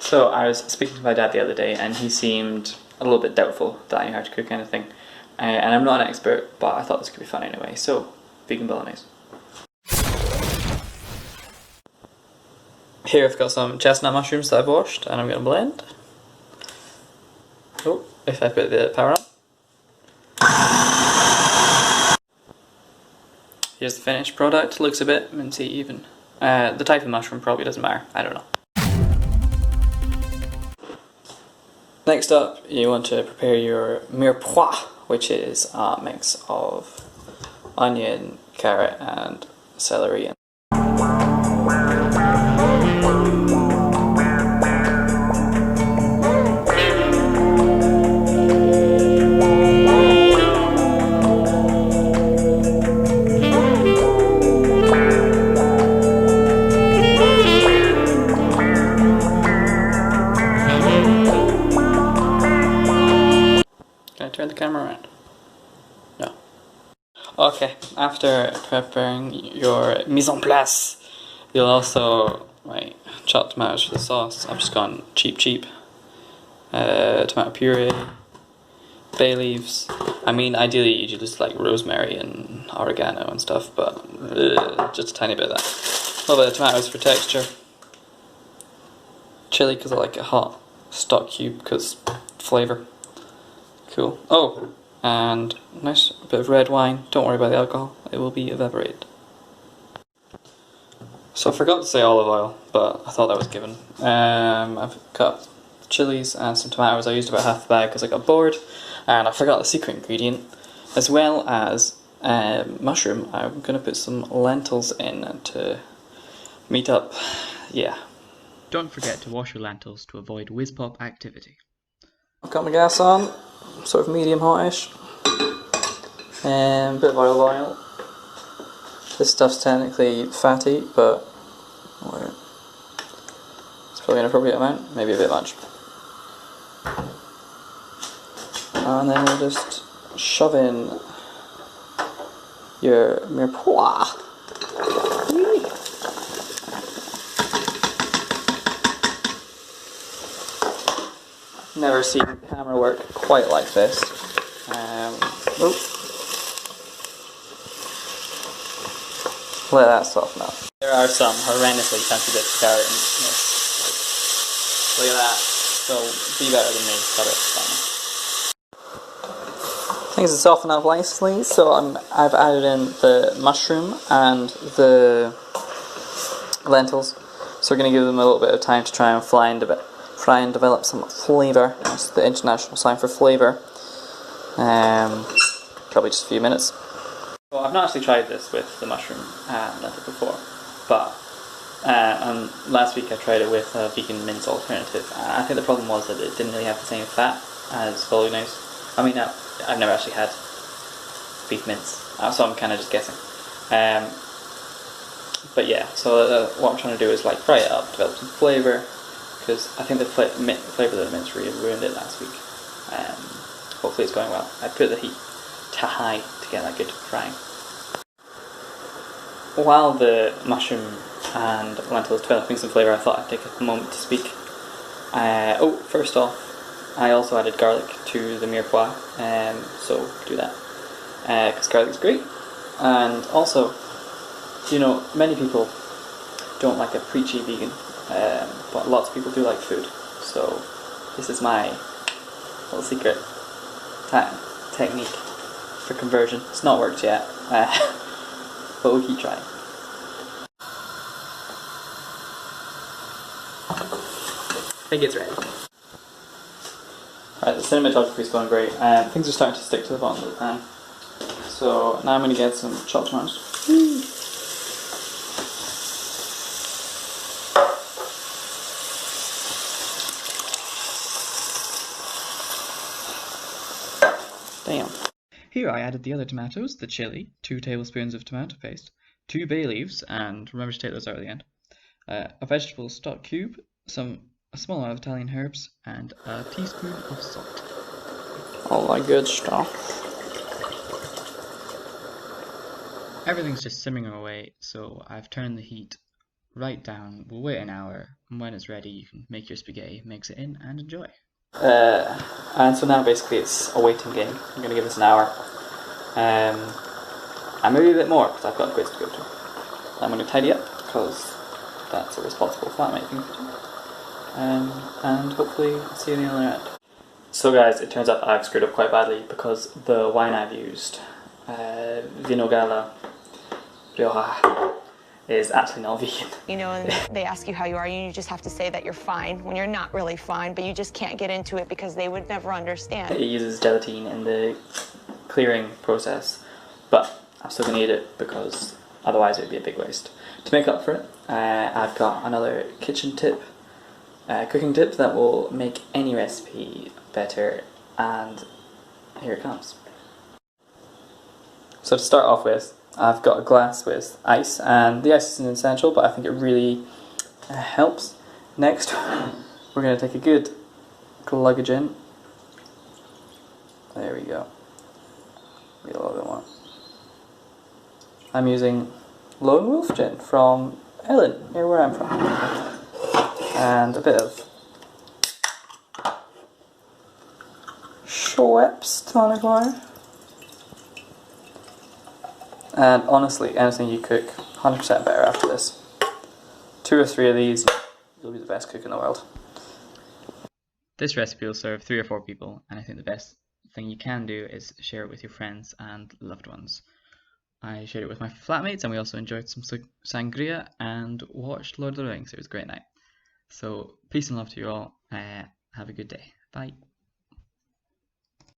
So I was speaking to my dad the other day, and he seemed a little bit doubtful that I knew how to cook anything. And I'm not an expert, but I thought this could be fun anyway. So, vegan bolognese. Here I've got some chestnut mushrooms that I've washed, and I'm going to blend. Oh, if I put the power on. Here's the finished product. Looks a bit minty even. The type of mushroom probably doesn't matter. I don't know. Next up, you want to prepare your mirepoix, which is a mix of onion, carrot, and celery. Can I turn the camera around? No. Okay, after preparing your mise en place, you'll also chop tomatoes for the sauce. I've just gone cheap. Tomato puree, bay leaves. I mean, ideally you just like rosemary and oregano and stuff, but just a tiny bit of that. A little bit of tomatoes for texture. Chilli because I like it hot. Stock cube because flavour. Cool. Oh, and nice bit of red wine. Don't worry about the alcohol, it will be evaporated. So I forgot to say olive oil, but I thought that was given. I've got chilies and some tomatoes. I used about half the bag because I got bored, and I forgot the secret ingredient, as well as mushroom. I'm going to put some lentils in to meet up. Yeah. Don't forget to wash your lentils to avoid whiz-pop activity. I've got my gas on, sort of medium hot-ish. And a bit of olive oil. This stuff's technically fatty, but it's probably an appropriate amount, maybe a bit much. And then we'll just shove in your mirepoix. Never seen camera work quite like this. Let that soften up. There are some horrendously fancy bits of carrot in this. Look at that. So be better than me. Cut it. Things have softened up nicely, so I've added in the mushroom and the lentils. So we're going to give them a little bit of time to try and fry and develop some flavour. That's the international sign for flavour. Probably just a few minutes. Well, I've not actually tried this with the mushroom and lentil before, but last week I tried it with a vegan mince alternative. I think the problem was that it didn't really have the same fat as bolognese. I mean, I've never actually had beef mince, so I'm kind of just guessing. But yeah, so what I'm trying to do is like fry it up, develop some flavour, because I think the flavour of the mince really ruined it last week. Hopefully it's going well. I put the heat to high to get that good frying. While the mushroom and lentils developing some flavour, I thought I'd take a moment to speak. First off, I also added garlic to the mirepoix, so do that, because garlic's great. And also, you know, many people don't like a preachy vegan, but lots of people do like food, so this is my little secret technique for conversion. It's not worked yet, but we'll keep trying. I think it's ready. Alright, the cinematography's going great. Things are starting to stick to the bottom of the pan. So now I'm going to get some chopped tomatoes. Damn. Here I added the other tomatoes, the chilli, 2 tablespoons of tomato paste, 2 bay leaves, and remember to take those out at the end, a vegetable stock cube, a small amount of Italian herbs, and a teaspoon of salt. All that good stuff. Everything's just simmering away, so I've turned the heat write down, we'll wait an hour, and when it's ready you can make your spaghetti, mix it in, and enjoy. And so now basically it's a waiting game. I'm going to give this an hour. And maybe a bit more because I've got a quiz to go to. I'm going to tidy up because that's a responsible flatmate thing to do. And hopefully I'll see you on the other end. So guys, it turns out that I've screwed up quite badly because the wine I've used, Vino Gala Rioja, is actually not vegan. You know, and they ask you how you are, and you just have to say that you're fine when you're not really fine, but you just can't get into it because they would never understand. It uses gelatine in the clearing process, but I'm still going to eat it because otherwise it would be a big waste. To make up for it, I've got another kitchen tip, cooking tip that will make any recipe better, and here it comes. So to start off with, I've got a glass with ice, and the ice isn't essential, but I think it really helps. Next, we're going to take a good gluggage in. There we go. Get a little bit more. I'm using Lone Wolf Gin from Ellen, near where I'm from. And a bit of Schweppes tonic water. And honestly, anything you cook, 100% better after this. 2 or 3 of these, you'll be the best cook in the world. This recipe will serve 3 or 4 people, and I think the best thing you can do is share it with your friends and loved ones. I shared it with my flatmates, and we also enjoyed some sangria and watched Lord of the Rings. It was a great night. So peace and love to you all. Have a good day. Bye.